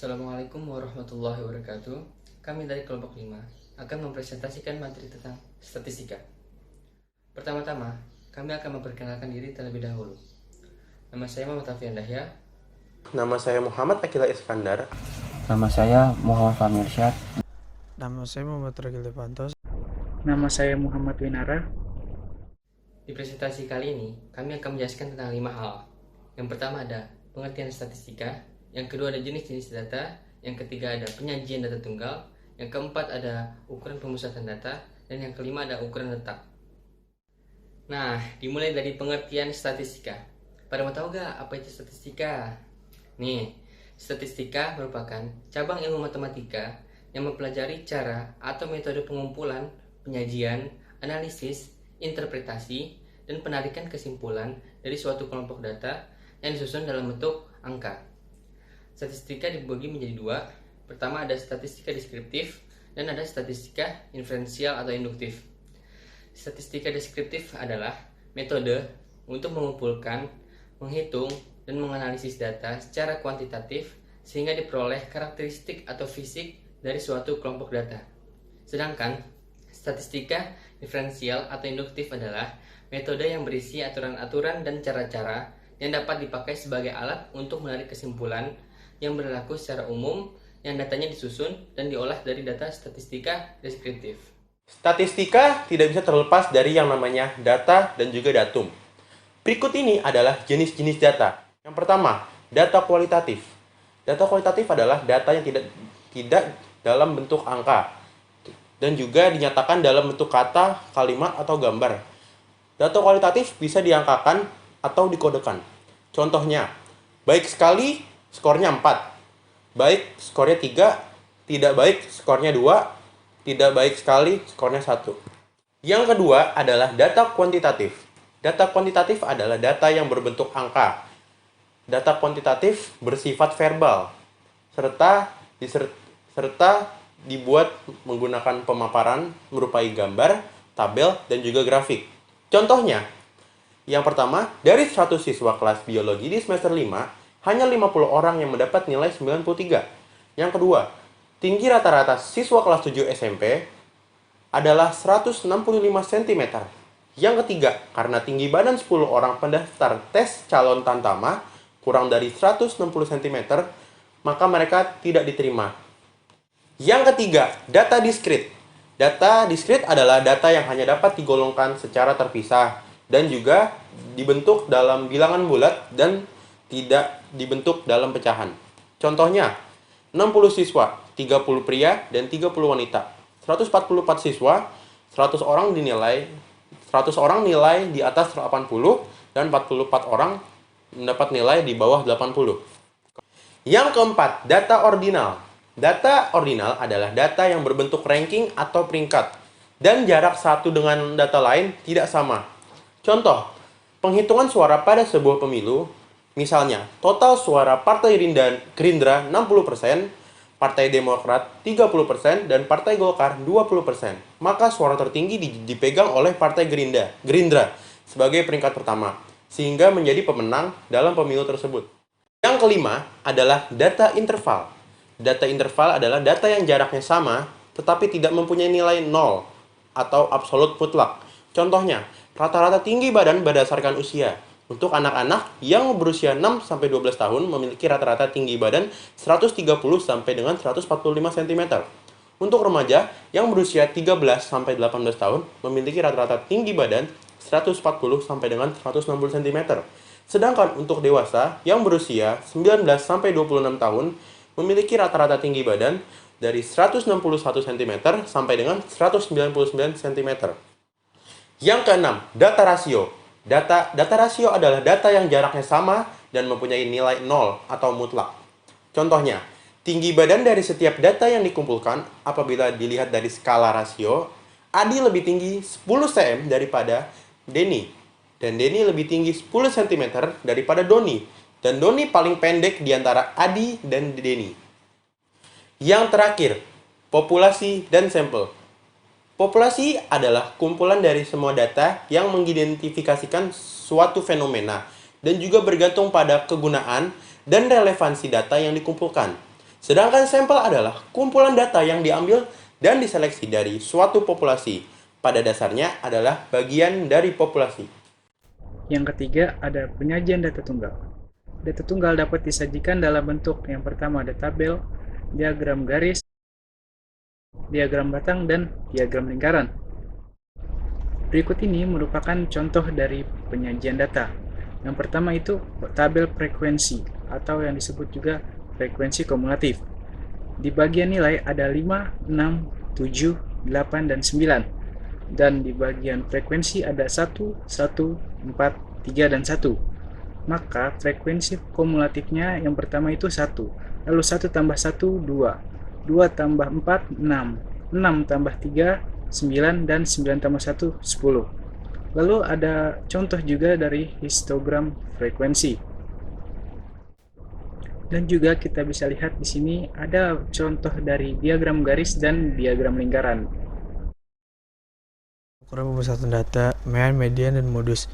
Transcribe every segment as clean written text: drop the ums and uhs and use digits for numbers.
Assalamualaikum warahmatullahi wabarakatuh. Kami dari kelompok 5 akan mempresentasikan materi tentang statistika. Pertama-tama, kami akan memperkenalkan diri terlebih dahulu. Nama saya Muhammad Afian Dahya. Nama saya Muhammad Akila Iskandar. Nama saya Muhammad Fahmi Irsyad. Nama saya Muhammad Ragil Devantos. Nama saya Muhammad Winara. Di presentasi kali ini, kami akan menjelaskan tentang 5 hal. Yang pertama ada pengertian statistika, yang kedua ada jenis-jenis data, yang ketiga ada penyajian data tunggal, yang keempat ada ukuran pemusatan data, dan yang kelima ada ukuran letak. Nah, dimulai dari pengertian statistika. Pada mau tahu gak apa itu statistika? Nih, statistika merupakan cabang ilmu matematika yang mempelajari cara atau metode pengumpulan, penyajian, analisis, interpretasi, dan penarikan kesimpulan dari suatu kelompok data yang disusun dalam bentuk angka. Statistika dibagi menjadi dua. Pertama ada statistika deskriptif dan ada statistika inferensial atau induktif. Statistika deskriptif adalah metode untuk mengumpulkan, menghitung, dan menganalisis data secara kuantitatif sehingga diperoleh karakteristik atau fisik dari suatu kelompok data. Sedangkan statistika inferensial atau induktif adalah metode yang berisi aturan-aturan dan cara-cara yang dapat dipakai sebagai alat untuk menarik kesimpulan yang berlaku secara umum yang datanya disusun dan diolah dari data statistika deskriptif. Statistika tidak bisa terlepas dari yang namanya data dan juga datum. Berikut ini adalah jenis-jenis data. Yang pertama, data kualitatif. Data kualitatif adalah data yang tidak dalam bentuk angka dan juga dinyatakan dalam bentuk kata, kalimat, atau gambar. Data kualitatif bisa diangkakan atau dikodekan. Contohnya, baik sekali skornya 4, baik skornya 3, tidak baik skornya 2, tidak baik sekali skornya 1. Yang kedua adalah data kuantitatif. Data kuantitatif adalah data yang berbentuk angka. Data kuantitatif bersifat verbal, serta dibuat menggunakan pemaparan berupa gambar, tabel, dan juga grafik. Contohnya, yang pertama, dari 100 siswa kelas biologi di semester 5, hanya 50 orang yang mendapat nilai 93. Yang kedua, tinggi rata-rata siswa kelas 7 SMP adalah 165 cm. Yang ketiga, karena tinggi badan 10 orang pendaftar tes calon tamtama kurang dari 160 cm, maka mereka tidak diterima. Yang ketiga, data diskrit. Data diskrit adalah data yang hanya dapat digolongkan secara terpisah dan juga dibentuk dalam bilangan bulat dan tidak dibentuk dalam pecahan. Contohnya, 60 siswa, 30 pria, dan 30 wanita. 144 siswa, 100 orang nilai di atas 80, dan 44 orang mendapat nilai di bawah 80. Yang keempat, data ordinal. Data ordinal adalah data yang berbentuk ranking atau peringkat, dan jarak satu dengan data lain tidak sama. Contoh, penghitungan suara pada sebuah pemilu. Misalnya, total suara Partai Gerindra 60%, Partai Demokrat 30%, dan Partai Golkar 20%. Maka suara tertinggi dipegang oleh Partai Gerindra sebagai peringkat pertama, sehingga menjadi pemenang dalam pemilu tersebut. Yang kelima adalah data interval. Data interval adalah data yang jaraknya sama, tetapi tidak mempunyai nilai 0 atau absolut mutlak. Contohnya, rata-rata tinggi badan berdasarkan usia. Untuk anak-anak yang berusia 6-12 tahun memiliki rata-rata tinggi badan 130 sampai dengan 145 cm. Untuk remaja yang berusia 13-18 tahun memiliki rata-rata tinggi badan 140 sampai dengan 160 cm. Sedangkan untuk dewasa yang berusia 19-26 tahun memiliki rata-rata tinggi badan dari 161 cm sampai dengan 199 cm. Yang keenam, data rasio. Data rasio adalah data yang jaraknya sama dan mempunyai nilai 0 atau mutlak. Contohnya, tinggi badan dari setiap data yang dikumpulkan apabila dilihat dari skala rasio, Adi lebih tinggi 10 cm daripada Denny, dan Denny lebih tinggi 10 cm daripada Doni, dan Doni paling pendek di antara Adi dan Denny. Yang terakhir, populasi dan sampel. Populasi adalah kumpulan dari semua data yang mengidentifikasikan suatu fenomena dan juga bergantung pada kegunaan dan relevansi data yang dikumpulkan. Sedangkan sampel adalah kumpulan data yang diambil dan diseleksi dari suatu populasi. Pada dasarnya adalah bagian dari populasi. Yang ketiga ada penyajian data tunggal. Data tunggal dapat disajikan dalam bentuk yang pertama ada tabel, diagram garis, diagram batang, dan diagram lingkaran. Berikut ini merupakan contoh dari penyajian data. Yang pertama itu tabel frekuensi atau yang disebut juga frekuensi kumulatif. Di bagian nilai ada 5, 6, 7, 8, dan 9. Dan di bagian frekuensi ada 1, 1, 4, 3, dan 1. Maka frekuensi kumulatifnya yang pertama itu 1. Lalu 1 tambah 1, 2. 2 tambah 4, 6. 6 tambah 3, 9, dan 9 tambah 1, 10. Lalu ada contoh juga dari histogram frekuensi. Dan juga kita bisa lihat di sini ada contoh dari diagram garis dan diagram lingkaran. Ukuran pemusatan data, mean, median, dan modus.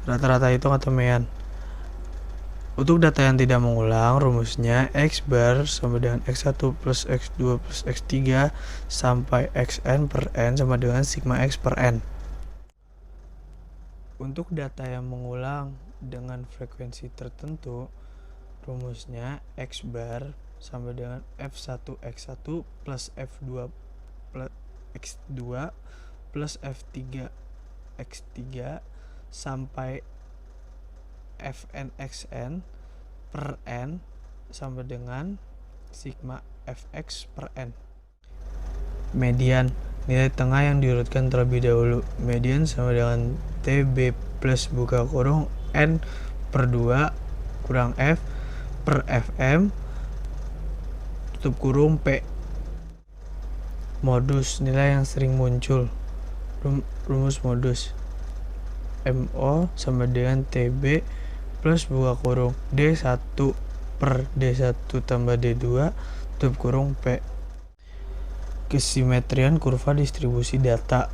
Rata-rata hitung atau mean. Untuk data yang tidak mengulang, rumusnya X bar sama dengan X1 plus X2 plus X3 sampai Xn per N sama dengan sigma X per N. Untuk data yang mengulang dengan frekuensi tertentu, rumusnya X bar sama dengan F1 X1 plus F2 plus X2 plus F3 X3 sampai Fn Xn per N sama dengan sigma Fx per N. Median, nilai tengah yang diurutkan terlebih dahulu. Median sama dengan TB plus buka kurung N per 2 kurang F per Fm tutup kurung P. Modus, nilai yang sering muncul. Rumus modus MO sama dengan TB plus buka kurung D1 per D1 tambah D2 tutup kurung P. Kesimetrian kurva distribusi data.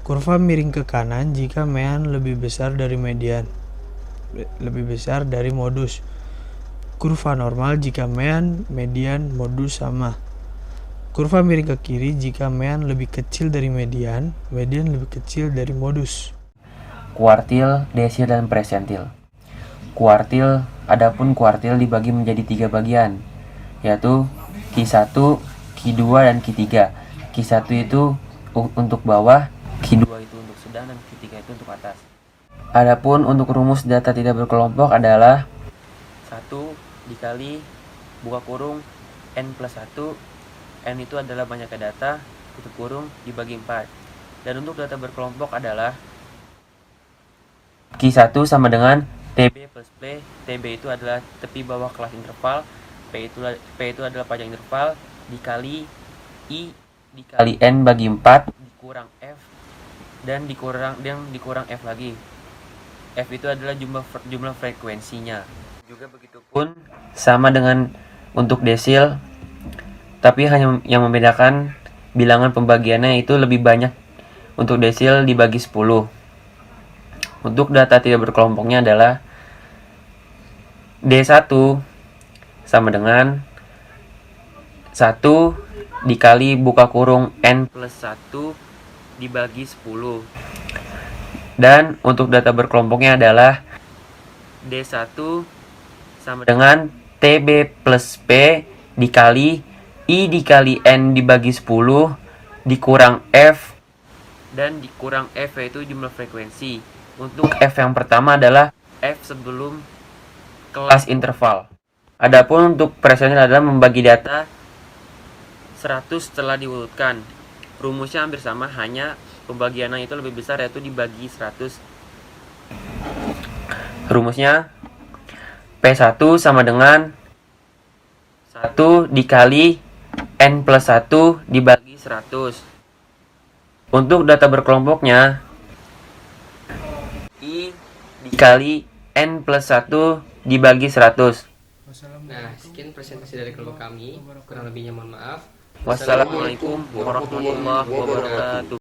Kurva miring ke kanan jika mean lebih besar dari median, lebih besar dari modus. Kurva normal jika mean, median, modus sama. Kurva miring ke kiri jika mean lebih kecil dari median, median lebih kecil dari modus. Kuartil, desil, dan persentil. Kuartil, adapun kuartil dibagi menjadi 3 bagian, yaitu Q1, Q2, dan Q3. Q1 itu untuk bawah, Q2 itu untuk sedang, dan Q3 itu untuk atas. Adapun untuk rumus data tidak berkelompok adalah 1 dikali buka kurung N plus 1. N itu adalah banyaknya data, tutup kurung dibagi 4. Dan untuk data berkelompok adalah Q1 sama dengan TB plus P. TB itu adalah tepi bawah kelas interval, P itu adalah panjang interval, dikali I dikali N bagi 4 dikurang F dan dikurang F lagi. F itu adalah jumlah frekuensinya. Juga begitu pun sama dengan untuk desil, tapi hanya yang membedakan bilangan pembagiannya itu lebih banyak untuk desil dibagi 10. Untuk data tidak berkelompoknya adalah D1 sama dengan 1 dikali buka kurung N plus 1 dibagi 10. Dan untuk data berkelompoknya adalah D1 sama dengan TB plus P dikali I dikali N dibagi 10 dikurang F dan dikurang F yaitu jumlah frekuensi. Untuk F yang pertama adalah F sebelum kelas interval. Adapun untuk persentil adalah membagi data 100 setelah diurutkan. Rumusnya hampir sama, hanya pembagiannya itu lebih besar yaitu dibagi 100. Rumusnya P1 sama dengan 1 dikali N plus 1 dibagi 100. Untuk data berkelompoknya I dikali N plus 1 dibagi 100. Nah, sekian presentasi dari kelompok kami. Kurang lebihnya mohon maaf. Wassalamualaikum warahmatullahi wabarakatuh.